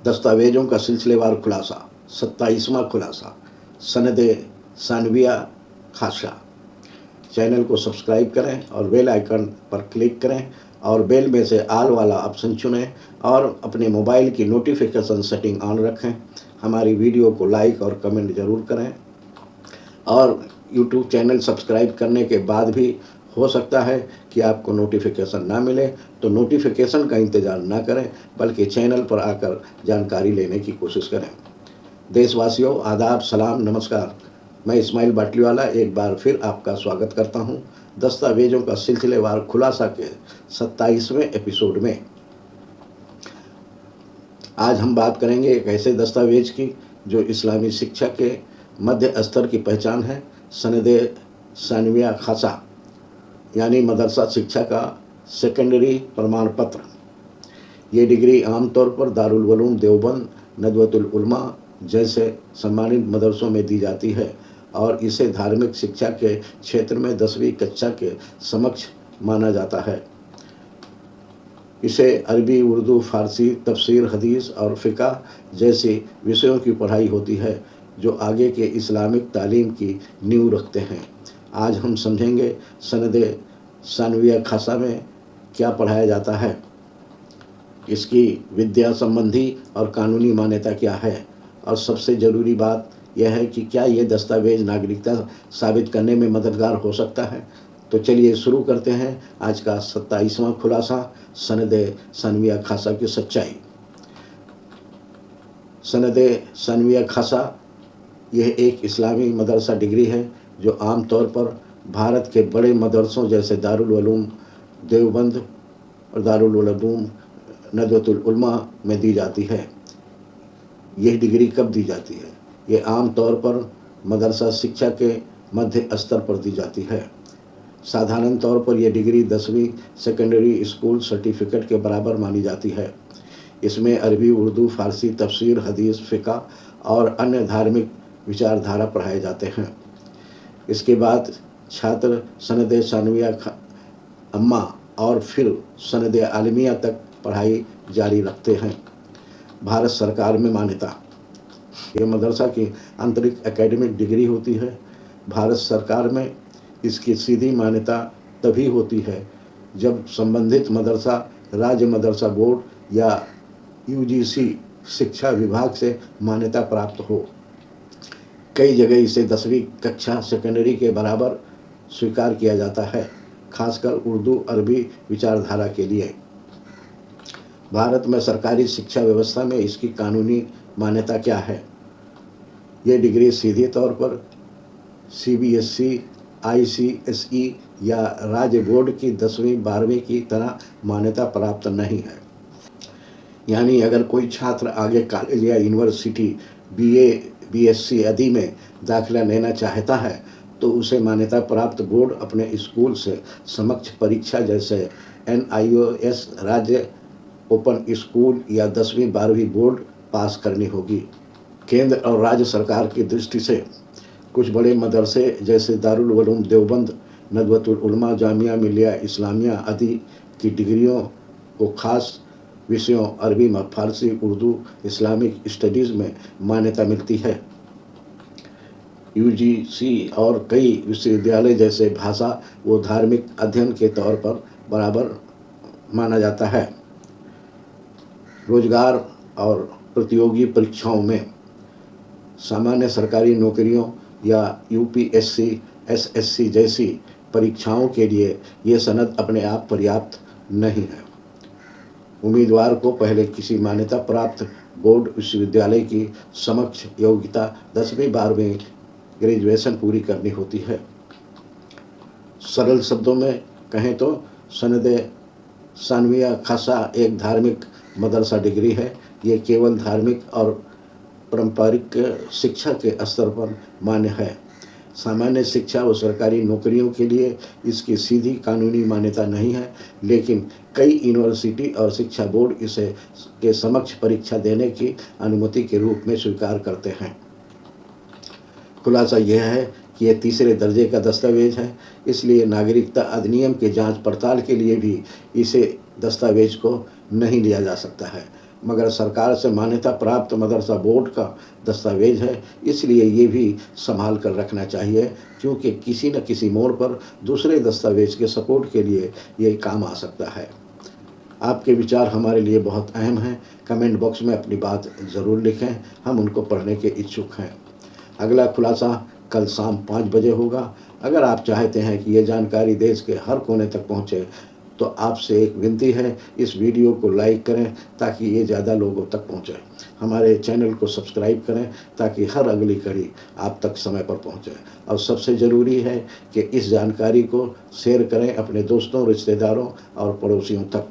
दस्तावेजों का सिलसिलेवार खुलासा, 27वां खुलासा, सनदे सानविया खासा। चैनल को सब्सक्राइब करें और बेल आइकन पर क्लिक करें और बेल में से आल वाला ऑप्शन चुनें और अपने मोबाइल की नोटिफिकेशन सेटिंग ऑन रखें। हमारी वीडियो को लाइक और कमेंट ज़रूर करें और यूट्यूब चैनल सब्सक्राइब करने के बाद भी हो सकता है कि आपको नोटिफिकेशन ना मिले, तो नोटिफिकेशन का इंतज़ार ना करें बल्कि चैनल पर आकर जानकारी लेने की कोशिश करें। देशवासियों, आदाब, सलाम, नमस्कार। मैं इस्माइल बाटलीवाला एक बार फिर आपका स्वागत करता हूं दस्तावेजों का सिलसिलेवार खुलासा के 27वें एपिसोड में। आज हम बात करेंगे एक ऐसे दस्तावेज की जो इस्लामी शिक्षा के मध्य स्तर की पहचान है, सनदे सानविया खासा, यानी मदरसा शिक्षा का सेकेंडरी प्रमाण पत्र। ये डिग्री आमतौर पर दारुल उलूम देवबंद, नदवतुल उलमा जैसे सम्मानित मदरसों में दी जाती है और इसे धार्मिक शिक्षा के क्षेत्र में 10वीं कक्षा के समक्ष माना जाता है। इसे अरबी, उर्दू, फारसी, तफसीर, हदीस और फ़िक़्ह जैसे विषयों की पढ़ाई होती है जो आगे के इस्लामिक तालीम की नींव रखते हैं। आज हम समझेंगे सनदे सानविया खासा में क्या पढ़ाया जाता है, इसकी विद्या संबंधी और कानूनी मान्यता क्या है, और सबसे ज़रूरी बात यह है कि क्या ये दस्तावेज नागरिकता साबित करने में मददगार हो सकता है। तो चलिए शुरू करते हैं आज का 27वां खुलासा, सनदे सानविया खासा की सच्चाई। सनदे सानविया खासा यह एक इस्लामी मदरसा डिग्री है जो आम तौर पर भारत के बड़े मदरसों जैसे दारुल उलूम देवबंद और दारुल उलूम नदवतुल उलमा में दी जाती है। यह डिग्री कब दी जाती है? ये आम तौर पर मदरसा शिक्षा के मध्य स्तर पर दी जाती है। साधारण तौर पर यह डिग्री 10वीं सेकेंडरी स्कूल सर्टिफिकेट के बराबर मानी जाती है। इसमें अरबी, उर्दू, फारसी, तफसीर, हदीस, फ़िक़्ह और अन्य धार्मिक विचारधारा पढ़ाए जाते हैं। इसके बाद छात्र सनदे सानविया अम्मा और फिर सनदे आलमिया तक पढ़ाई जारी रखते हैं। भारत सरकार में मान्यता, यह मदरसा की आंतरिक एकेडमिक डिग्री होती है। भारत सरकार में इसकी सीधी मान्यता तभी होती है जब संबंधित मदरसा राज्य मदरसा बोर्ड या यूजीसी शिक्षा विभाग से मान्यता प्राप्त हो। कई जगह इसे 10वीं कक्षा सेकेंडरी के बराबर स्वीकार किया जाता है, खासकर उर्दू अरबी विचारधारा के लिए। भारत में सरकारी शिक्षा व्यवस्था में इसकी कानूनी मान्यता क्या है? ये डिग्री सीधे तौर पर सीबीएसई, आईसीएसई या राज्य बोर्ड की 10वीं 12वीं की तरह मान्यता प्राप्त नहीं है। यानी अगर कोई छात्र आगे कॉलेज या यूनिवर्सिटी बीए, बीएससी आदि में दाखिला लेना चाहता है तो उसे मान्यता प्राप्त बोर्ड अपने स्कूल से समक्ष परीक्षा जैसे NIOS राज्य ओपन स्कूल या 10वीं 12वीं बोर्ड पास करनी होगी। केंद्र और राज्य सरकार की दृष्टि से कुछ बड़े मदरसे जैसे दारुल उलूम देवबंद, नदवतुल उलमा, जामिया मिलिया इस्लामिया आदि की डिग्रियों को खास विषयों अरबी, फारसी, उर्दू, इस्लामिक स्टडीज़ में मान्यता मिलती है। यूजीसी और कई विश्वविद्यालय जैसे भाषा व धार्मिक अध्ययन के तौर पर बराबर माना जाता है। रोजगार और प्रतियोगी परीक्षाओं में सामान्य सरकारी नौकरियों या यूपीएससी, एसएससी जैसी परीक्षाओं के लिए ये सनद अपने आप पर्याप्त नहीं है। उम्मीदवार को पहले किसी मान्यता प्राप्त बोर्ड विश्वविद्यालय की समक्ष योग्यता 10वीं 12वीं ग्रेजुएशन पूरी करनी होती है। सरल शब्दों में कहें तो सनदे सानविया खासा एक धार्मिक मदरसा डिग्री है। ये केवल धार्मिक और पारंपरिक शिक्षा के स्तर पर मान्य है। सामान्य शिक्षा व सरकारी नौकरियों के लिए इसकी सीधी कानूनी मान्यता नहीं है, लेकिन कई यूनिवर्सिटी और शिक्षा बोर्ड इसे के समक्ष परीक्षा देने की अनुमति के रूप में स्वीकार करते हैं। खुलासा यह है कि यह तीसरे दर्जे का दस्तावेज है, इसलिए नागरिकता अधिनियम के जांच पड़ताल के लिए भी इसे दस्तावेज को नहीं लिया जा सकता है। मगर सरकार से मान्यता प्राप्त मदरसा बोर्ड का दस्तावेज है, इसलिए ये भी संभाल कर रखना चाहिए, क्योंकि किसी न किसी मोड़ पर दूसरे दस्तावेज के सपोर्ट के लिए ये काम आ सकता है। आपके विचार हमारे लिए बहुत अहम हैं। कमेंट बॉक्स में अपनी बात ज़रूर लिखें, हम उनको पढ़ने के इच्छुक हैं। अगला खुलासा कल शाम 5 बजे होगा। अगर आप चाहते हैं कि ये जानकारी देश के हर कोने तक पहुँचे, तो आपसे एक विनती है, इस वीडियो को लाइक करें ताकि ये ज़्यादा लोगों तक पहुँचे। हमारे चैनल को सब्सक्राइब करें ताकि हर अगली कड़ी आप तक समय पर पहुँचे। और सबसे ज़रूरी है कि इस जानकारी को शेयर करें अपने दोस्तों, रिश्तेदारों और पड़ोसियों तक।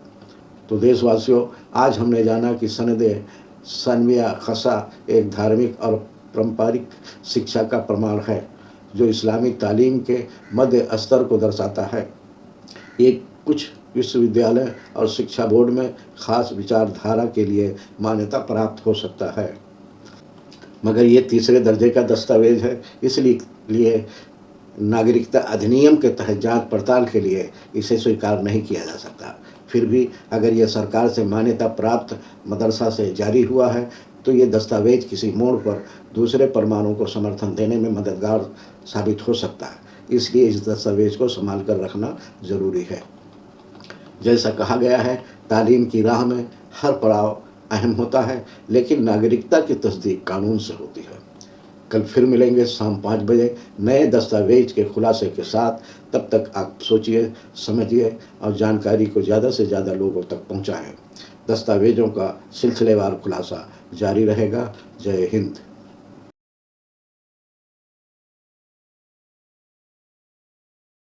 तो देशवासियों, आज हमने जाना कि सनद सनविया खसा एक धार्मिक और पारंपरिक शिक्षा का प्रमाण है, जो इस्लामी तालीम के मध्य स्तर को दर्शाता है। ये कुछ विश्वविद्यालय और शिक्षा बोर्ड में खास विचारधारा के लिए मान्यता प्राप्त हो सकता है, मगर ये तीसरे दर्जे का दस्तावेज है, इसलिए नागरिकता अधिनियम के तहत जांच पड़ताल के लिए इसे स्वीकार नहीं किया जा सकता। फिर भी अगर यह सरकार से मान्यता प्राप्त मदरसा से जारी हुआ है, तो ये दस्तावेज किसी मोड़ पर दूसरे परमाणु को समर्थन देने में मददगार साबित हो सकता है। इसलिए इस दस्तावेज को संभाल कर रखना ज़रूरी है। जैसा कहा गया है, तालीम की राह में हर पड़ाव अहम होता है, लेकिन नागरिकता की तस्दीक कानून से होती है। कल फिर मिलेंगे शाम 5 बजे नए दस्तावेज के खुलासे के साथ। तब तक आप सोचिए, समझिए और जानकारी को ज़्यादा से ज़्यादा लोगों तक पहुँचाएँ। दस्तावेज़ों का सिलसिलेवार खुलासा जारी रहेगा। जय हिंद।